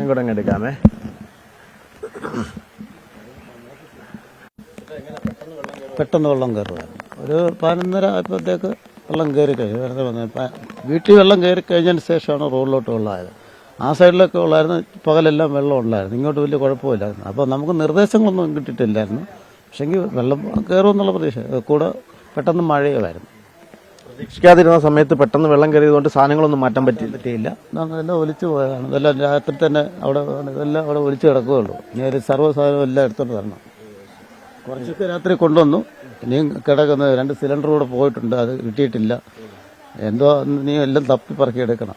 കൂടെ അങ്ങ് എടുക്കാമേ. പെട്ടെന്ന് വെള്ളം കയറുമായിരുന്നു. ഒരു 11:30 ആയപ്പോഴത്തേക്ക് വെള്ളം കയറി കഴിഞ്ഞു. വെറുതെ വന്നു വീട്ടിൽ വെള്ളം കയറി കഴിഞ്ഞതിന് ശേഷമാണ് റോഡിലോട്ട് വെള്ളമായത്. ആ സൈഡിലൊക്കെ ഉള്ളായിരുന്നു, പകലെല്ലാം വെള്ളം ഉണ്ടായിരുന്നു. ഇങ്ങോട്ട് വലിയ കുഴപ്പമില്ലായിരുന്നു. അപ്പോൾ നമുക്ക് നിർദ്ദേശങ്ങളൊന്നും കിട്ടിയിട്ടില്ലായിരുന്നു. പക്ഷെങ്കിൽ വെള്ളം കയറുമെന്നുള്ള പ്രതീക്ഷ കൂടെ പെട്ടെന്ന് മഴയുമായിരുന്നു. പ്രതീക്ഷിക്കാതിരുന്ന സമയത്ത് പെട്ടെന്ന് വെള്ളം കയറിയതുകൊണ്ട് സാധനങ്ങളൊന്നും മാറ്റാൻ പറ്റിയില്ല. ഇതെല്ലാം ഒലിച്ചു പോയതാണ്. ഇതെല്ലാം രാത്രി തന്നെ ഇതെല്ലാം അവിടെ ഒലിച്ചു കിടക്കുകയുള്ളൂ. ഇനി ഒരു സർവ്വ സാധനം എല്ലാം എടുത്തോണ്ട് വരണം. കുറച്ചൊക്കെ രാത്രി കൊണ്ടുവന്നു. ഇനിയും കിടക്കുന്ന 2 സിലിണ്ടർ കൂടെ പോയിട്ടുണ്ട്, അത് കിട്ടിയിട്ടില്ല. എന്തോ നീ എല്ലാം തപ്പി പറക്കി എടുക്കണം.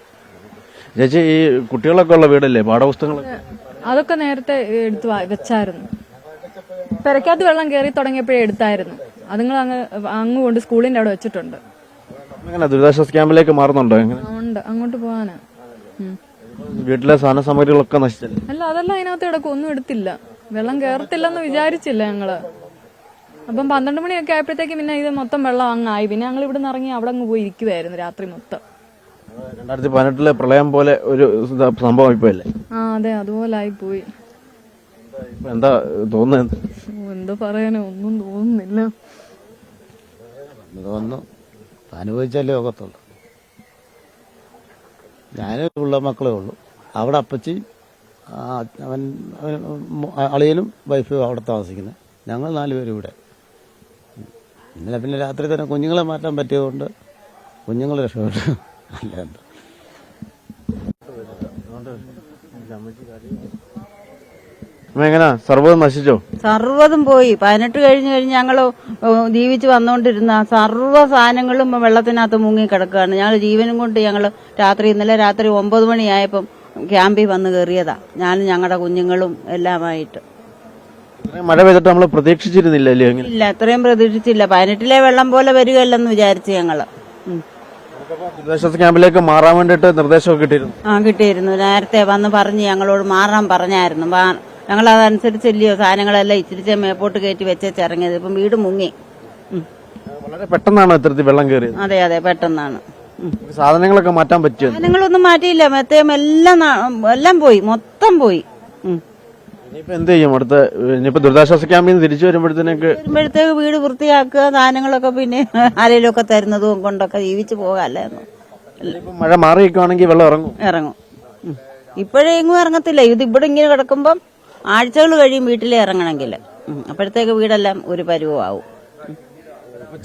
ചേച്ചി, ഈ കുട്ടികളൊക്കെ ഉള്ള വീടല്ലേ, പാഠപുസ്തകങ്ങളൊക്കെ അതൊക്കെ നേരത്തെ എടുത്ത് വെച്ചായിരുന്നു. പെരക്കകത്ത് വെള്ളം കയറി തുടങ്ങിയപ്പോഴേ എടുത്തായിരുന്നു. അതുങ്ങൾ അങ്ങ് കൊണ്ട് സ്കൂളിന്റെ അവിടെ വെച്ചിട്ടുണ്ട്. ദുരിതാശ്വാസ ക്യാമ്പിലേക്ക് മാറുന്നുണ്ടോ? ഉണ്ട്, അങ്ങോട്ട് പോകാനാ. വീട്ടിലെ സാധന സാമഗ്രികളൊക്കെ നശിച്ചല്ലേ? അല്ല, അതെല്ലാം അതിനകത്ത് കിടക്കും, ഒന്നും എടുത്തില്ല. വെള്ളം കയറത്തില്ലെന്ന് വിചാരിച്ചില്ല ഞങ്ങള്. അപ്പം 12 മണിയൊക്കെ ആയപ്പോഴത്തേക്ക് പിന്നെ ഇത് മൊത്തം വെള്ളം അങ്ങായി. പിന്നെ ഞങ്ങൾ ഇവിടെ നിന്ന് ഇറങ്ങി അവിടെ അങ്ങ് പോയി ഇരിക്കുവായിരുന്നു രാത്രി മൊത്തം. 2018 പ്രളയം പോലെ ഒരു സംഭവം ഇപ്പോഴല്ലേ? ആ അതെ, അതുപോലായി പോയി. എന്താ തോന്നുന്നത്? എന്തോ പറയാനോ, ഒന്നും തോന്നുന്നില്ല. തോന്നുന്നു അനുഭവിച്ചാലേ ഒക്കത്തുള്ളൂ. ഞാൻ ഉള്ള മക്കളേ ഉള്ളൂ. അവിടെ അപ്പച്ചി, അവൻ അളിയനും വൈഫും അവിടെ താമസിക്കുന്നത്. ഞങ്ങൾ 4 പേരും ഇവിടെ. ഇന്നലെ പിന്നെ രാത്രി തന്നെ കുഞ്ഞുങ്ങളെ മാറ്റാൻ പറ്റിയതുകൊണ്ട് കുഞ്ഞുങ്ങൾ രക്ഷപ്പെട്ടു. അല്ല എന്താ എങ്ങനെ സർവ്വതും നശിച്ചോ? സർവ്വതും പോയി. 18 കഴിഞ്ഞ് ഞങ്ങൾ ജീവിച്ച് വന്നുകൊണ്ടിരുന്ന സർവ്വ സാധനങ്ങളും വെള്ളത്തിനകത്ത് മുങ്ങി കിടക്കുകയാണ്. ഞങ്ങൾ ജീവനും കൊണ്ട് ഇന്നലെ രാത്രി 9 മണിയായപ്പം ക്യാമ്പിൽ വന്ന് കയറിയതാ, ഞാനും ഞങ്ങളുടെ കുഞ്ഞുങ്ങളും എല്ലാമായിട്ട്. മഴ പെയ്തിട്ട് നമ്മൾ പ്രതീക്ഷിച്ചിരുന്നില്ല. ഇല്ല, ഇത്രയും പ്രതീക്ഷിച്ചില്ല. 18-ലെ വെള്ളം പോലെ വരികയല്ലെന്ന് വിചാരിച്ചു ഞങ്ങള്. ദുരിതാശ്വാസ ക്യാമ്പിലേക്ക് മാറാൻ വേണ്ടിട്ട് നിർദ്ദേശമൊക്കെ കിട്ടിയിരുന്നു? കിട്ടിയിരുന്നു. നേരത്തെ വന്ന് പറഞ്ഞ് ഞങ്ങളോട് മാറാൻ പറഞ്ഞായിരുന്നു. ഞങ്ങൾ അതനുസരിച്ചല്ലയോ സാധനങ്ങളെല്ലാം ഇച്ചിരിച്ച മേപ്പോട്ട് കയറ്റി വെച്ചിറങ്ങിയത്. ഇപ്പം വീട് മുങ്ങി. വളരെ പെട്ടെന്നാണ് ഇത്തരത്തിൽ വെള്ളം കയറിയത്? അതെ അതെ, പെട്ടെന്നാണ്. സാധനങ്ങളൊക്കെ മാറ്റാൻ പറ്റിയോ? സാധനങ്ങളൊന്നും മാറ്റിയില്ല. മെത്തയും എല്ലാം പോയി, മൊത്തം പോയി. ഇനിയിപ്പോ എന്ത് ചെയ്യും? ഇനിയിപ്പോ ദുരിതാശ്വാസ ക്യാമ്പിൽ നിന്ന് തിരിച്ചു വരുമ്പോഴത്തേക്ക് വീട് വൃത്തിയാക്കുക, സാധനങ്ങളൊക്കെ പിന്നെ ആരെങ്കിലുമൊക്കെ തരുന്നതും കൊണ്ടൊക്കെ ജീവിച്ചു പോകാല്ലായിരുന്നു. മഴ മാറിയിരിക്കുവാണെങ്കിൽ വെള്ളം ഇറങ്ങും. ഇപ്പോഴേ എങ്ങും ഇറങ്ങത്തില്ല. ഇത് ഇവിടെ ഇങ്ങനെ കിടക്കുമ്പം ആഴ്ചകൾ കഴിയും വീട്ടിലേ ഇറങ്ങണമെങ്കിൽ. അപ്പോഴത്തേക്ക് വീടെല്ലാം ഒരു പരുവമാവും.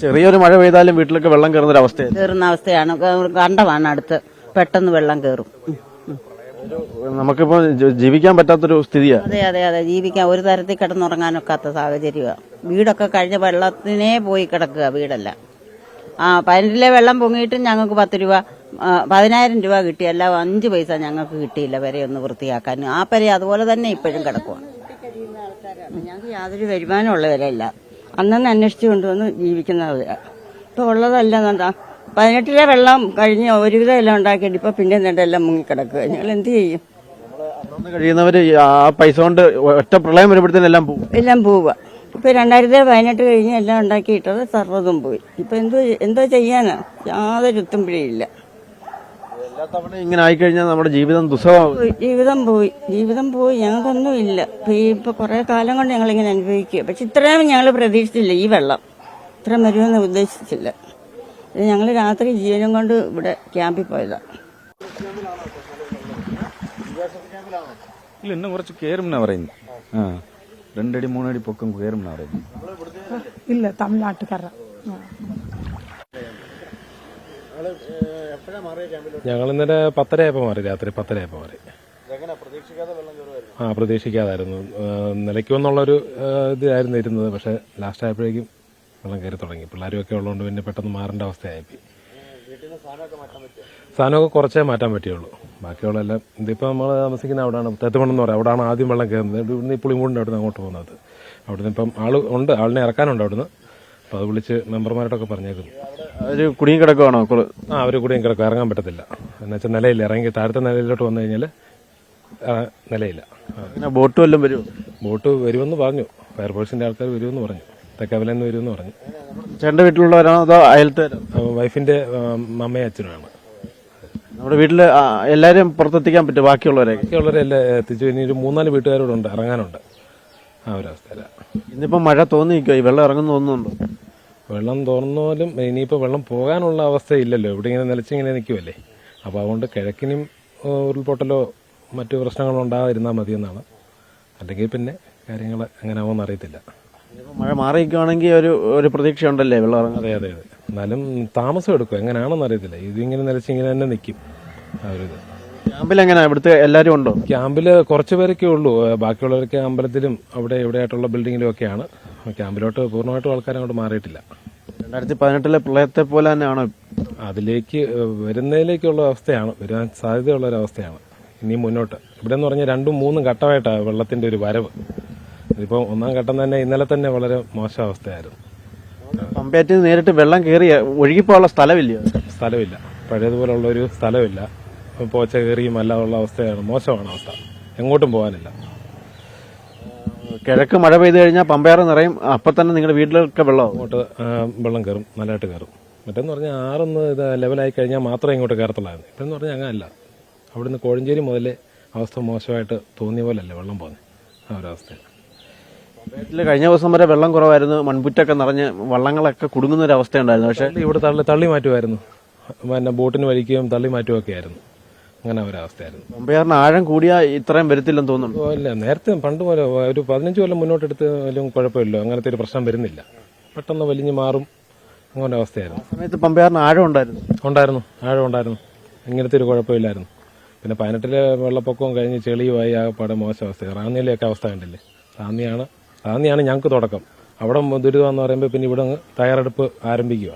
ചെറിയൊരു മഴ പെയ്താലും വീട്ടിലൊക്കെ വെള്ളം കയറുന്ന അവസ്ഥയാണ്. കണ്ടമാണ് അടുത്ത്, പെട്ടെന്ന് വെള്ളം കയറും. നമുക്കിപ്പോ ജീവിക്കാൻ പറ്റാത്തൊരു സ്ഥിതിയാണ്. അതെ അതെ അതെ, ജീവിക്കാൻ ഒരു തരത്തിൽ കിടന്നുറങ്ങാനൊക്കാത്ത സാഹചര്യമാണ്. വീടൊക്കെ കഴിഞ്ഞ വെള്ളത്തിനേ പോയി കിടക്കുക വീടെല്ലാം. 18-ലെ വെള്ളം പൊങ്ങിയിട്ടും ഞങ്ങൾക്ക് 10,000 രൂപ കിട്ടി. അല്ല 5 പൈസ ഞങ്ങൾക്ക് കിട്ടിയില്ല പെരയൊന്ന് വൃത്തിയാക്കാൻ. ആ പെര അതുപോലെ തന്നെ ഇപ്പോഴും കിടക്കുവാണ്. ഞങ്ങൾക്ക് യാതൊരു വരുമാനമുള്ളവരല്ല, അന്നന്ന് അന്വേഷിച്ചു കൊണ്ടുവന്ന് ജീവിക്കുന്നവരാ. ഇപ്പൊ ഉള്ളതല്ല 18-ലെ വെള്ളം കഴിഞ്ഞ് ഒരുവിധം എല്ലാം ഉണ്ടാക്കിയിട്ട് ഇപ്പൊ പിന്നെ എല്ലാം മുങ്ങിക്കിടക്കുക. ഞങ്ങൾ എന്ത് ചെയ്യും? കഴിയുന്നവര് ആ പൈസ കൊണ്ട് ഒറ്റ പ്രളയം വരുമ്പോഴത്തേനും എല്ലാം പോവുക. ഇപ്പൊ 2018 കഴിഞ്ഞ് എല്ലാം ഉണ്ടാക്കിയിട്ടത് സർവ്വതും പോയി. ഇപ്പൊ എന്തോ ചെയ്യാനാ? യാതൊരു എത്തുമ്പോഴേയില്ല. ഇങ്ങനെ ആയിക്കഴിഞ്ഞാൽ നമ്മുടെ ജീവിതം ദുസ്സഹമാവും. ജീവിതം പോയി. ഞങ്ങൾക്കൊന്നും ഇല്ല. ഇപ്പൊ കുറെ കാലം കൊണ്ട് ഞങ്ങൾ ഇങ്ങനെ അനുഭവിക്കുക. പക്ഷെ ഇത്രയും ഞങ്ങൾ പ്രതീക്ഷിച്ചില്ല. ഈ വെള്ളം ഇത്ര വരുമെന്ന് ഉദ്ദേശിച്ചില്ല. ഞങ്ങൾ രാത്രി ജീവനും കൊണ്ട് ഇവിടെ ക്യാമ്പിൽ പോയതാ. ഇല്ല, ഇന്നും കുറച്ച് കയറുമെന്നാ പറയുന്നത്. 2 അടി 3 അടി പൊക്കം കയറുമെന്നാ പറയുന്നത്. ഇല്ല, തമിഴ്നാട്ടുകാര. ഞങ്ങൾ ഇന്നലെ 10:30 മാറി, രാത്രി 10:30 മാറി. പ്രതീക്ഷിക്കാതായിരുന്നു. നിലയ്ക്കുമെന്നുള്ളൊരു ഇതായിരുന്നു ഇരുന്നത്. പക്ഷെ ലാസ്റ്റ് ആയപ്പോഴേക്കും വെള്ളം കയറി തുടങ്ങി. പിള്ളേരും ഒക്കെ ഉള്ളതുകൊണ്ട് പിന്നെ പെട്ടെന്ന് മാറേണ്ട അവസ്ഥയായി. സാധനമൊക്കെ കുറച്ചേ മാറ്റാൻ പറ്റുള്ളൂ. ബാക്കിയുള്ളതെല്ലാം ഇതിപ്പോൾ നമ്മൾ താമസിക്കുന്ന അവിടെയാണ്, തെത്തുമണ്ണെന്ന് പറയാം. അവിടെയാണ് ആദ്യം വെള്ളം കയറുന്നത്. ഇവിടുന്ന് ഈ പുളിമൂടിൻ്റെ അവിടുന്ന് അങ്ങോട്ട് പോകുന്നത്. അവിടുന്ന് ഇപ്പം ആളിനെ ഇറക്കാനുണ്ട് അവിടുന്ന്. അപ്പോൾ അത് വിളിച്ച് മെമ്പർമാരോടൊക്കെ പറഞ്ഞേക്കുന്നു. ഒരു കുടിയും കിടക്കുവാണോ? അവർ കുടിയും കിടക്കും, ഇറങ്ങാൻ പറ്റത്തില്ല. എന്നുവെച്ചാൽ നിലയില്ല. ഇറങ്ങി താഴത്തെ നിലയിലോട്ട് വന്നു കഴിഞ്ഞാൽ നിലയില്ല. ബോട്ട് വല്ലതും വരുമോ? ബോട്ട് വരുമെന്ന് പറഞ്ഞു. ഫയർഫോഴ്സിന്റെ ആൾക്കാർ വരുമെന്ന് പറഞ്ഞു. തെക്കവലെന്ന് വരുമെന്ന് പറഞ്ഞു. ചേട്ടന്റെ വീട്ടിലുള്ളവരാണോ അതോ അയലത്തെ? വൈഫിന്റെ അമ്മയും അച്ഛനുമാണ്. നമ്മുടെ വീട്ടില് എല്ലാരും പുറത്തെത്തിക്കാൻ പറ്റും ബാക്കിയുള്ളവരെ? ബാക്കിയുള്ളവരെല്ലാം എത്തിച്ചു. ഇനി ഒരു 3-4 വീട്ടുകാരോടുണ്ട് ഇറങ്ങാനുണ്ട്. ആ ഒരു അവസ്ഥയില. ഇന്നിപ്പോ മഴ തോന്നി നിൽക്കുക, ഈ വെള്ളം ഇറങ്ങുന്നു തോന്നുന്നുണ്ടോ? വെള്ളം തുറന്നാലും ഇനിയിപ്പോൾ വെള്ളം പോകാനുള്ള അവസ്ഥയില്ലല്ലോ, ഇവിടെ ഇങ്ങനെ നിലച്ചിങ്ങനെ നിൽക്കുമല്ലേ. അപ്പോൾ അതുകൊണ്ട് കിഴക്കിനും ഉരുൾപൊട്ടലോ മറ്റു പ്രശ്നങ്ങളോ ഉണ്ടാകാതിരുന്നാൽ മതിയെന്നാണ്. അല്ലെങ്കിൽ പിന്നെ കാര്യങ്ങൾ എങ്ങനെ ആവുമെന്ന് അറിയത്തില്ല. മഴ മാറി നിൽക്കുകയാണെങ്കിൽ ഒരു പ്രതീക്ഷ ഉണ്ടല്ലേ വെള്ളം ഇറങ്ങാൻ? അതെ അതെ അതെ. എന്നാലും താമസം എടുക്കും, എങ്ങനെയാണെന്ന് അറിയത്തില്ല. ഇതിങ്ങനെ നിലച്ചിങ്ങനെ തന്നെ നിൽക്കും ആ ഒരു ഇത്. ക്യാമ്പിൽ എങ്ങനെയാ, ഇവിടുത്തെ എല്ലാവരും ഉണ്ടോ? ക്യാമ്പിൽ കുറച്ച് പേരൊക്കെ ഉള്ളൂ. ബാക്കിയുള്ളവരൊക്കെ അമ്പലത്തിലും അവിടെ എവിടെയായിട്ടുള്ള ബിൽഡിങ്ങിലും ഒക്കെയാണ്. ക്യാമ്പിലോട്ട് പൂർണ്ണമായിട്ടും ആൾക്കാർ അങ്ങോട്ട് മാറിയിട്ടില്ല. 2018 പ്രളയത്തെ പോലെ തന്നെയാണോ? അതിലേക്ക് വരുന്നതിലേക്കുള്ള അവസ്ഥയാണ്, വരാൻ സാധ്യതയുള്ള ഒരു അവസ്ഥയാണ് ഇനി മുന്നോട്ട്. ഇവിടെ എന്ന് പറഞ്ഞാൽ 2-3 ഘട്ടമായിട്ടാണ് വെള്ളത്തിന്റെ ഒരു വരവ്. ഇതിപ്പോൾ 1-ാം ഘട്ടം തന്നെ ഇന്നലെ തന്നെ വളരെ മോശം അവസ്ഥയായിരുന്നു. പമ്പേറ്റിൽ നേരിട്ട് വെള്ളം കയറി ഒഴുകിപ്പോയുള്ള സ്ഥലമില്ല. പഴയതുപോലുള്ള ഒരു സ്ഥലമില്ല. പോച്ച കയറിയും അല്ലാതുള്ള അവസ്ഥയാണ്. മോശമാണ് അവസ്ഥ, എങ്ങോട്ടും പോകാനില്ല. കിഴക്ക് മഴ പെയ്തു കഴിഞ്ഞാൽ പമ്പയാറ് നിറയും, അപ്പൊ തന്നെ നിങ്ങളുടെ വീട്ടിലൊക്കെ വെള്ളമാവും. അങ്ങോട്ട് വെള്ളം കയറും, നല്ലതായിട്ട് കയറും. മറ്റെന്ന് പറഞ്ഞാൽ ആറൊന്ന് ഇത് ലെവലായി കഴിഞ്ഞാൽ മാത്രമേ ഇങ്ങോട്ട് കയറത്തുള്ളായിരുന്നു. ഇപ്പോഴെന്ന് പറഞ്ഞാൽ അങ്ങനെയല്ല. അവിടുന്ന് കോഴഞ്ചേരി മുതലേ അവസ്ഥ മോശമായിട്ട് തോന്നിയ പോലല്ലേ വെള്ളം പോകുന്നത്, ആ ഒരവസ്ഥയാണ്. വീട്ടിൽ കഴിഞ്ഞ ദിവസം വരെ വെള്ളം കുറവായിരുന്നു, മൺപുറ്റൊക്കെ നിറഞ്ഞ് വള്ളങ്ങളൊക്കെ കുടുങ്ങുന്ന ഒരു അവസ്ഥയുണ്ടായിരുന്നു. പക്ഷേ ഇവിടെ തള്ളി മാറ്റുമായിരുന്നു, പിന്നെ ബോട്ടിന് വലിക്കുകയും തള്ളി മാറ്റുകയൊക്കെ ആയിരുന്നു. അങ്ങനെ ഒരവസ്ഥയായിരുന്നു. പമ്പയാറിന് ആഴം കൂടിയാ ഇത്രയും വരത്തില്ലെന്ന് തോന്നുന്നു. ഇല്ല, നേരത്തെ പണ്ട് പോലെ ഒരു 15 കൊല്ലം മുന്നോട്ടെടുത്താലും കുഴപ്പമില്ല, അങ്ങനത്തെ ഒരു പ്രശ്നം വരുന്നില്ല. പെട്ടെന്ന് വലിഞ്ഞു മാറും, അങ്ങനെ അവസ്ഥയായിരുന്നു. സമയത്ത് പമ്പയാറിന് ആഴം ഉണ്ടായിരുന്നു. ആഴം ഉണ്ടായിരുന്നു, ഇങ്ങനത്തെ ഒരു കുഴപ്പമില്ലായിരുന്നു. പിന്നെ 18-ലെ വെള്ളപ്പൊക്കവും കഴിഞ്ഞ് ചെളിയുമായി ആകെപ്പാടെ മോശം അവസ്ഥ. റാന്നിയിലെയൊക്കെ അവസ്ഥ കണ്ടില്ലേ. റാന്നിയാണ് ഞങ്ങൾക്ക് തുടക്കം. അവിടെ ദുരിതമെന്ന് പറയുമ്പോൾ പിന്നെ ഇവിടെ തയ്യാറെടുപ്പ് ആരംഭിക്കുക.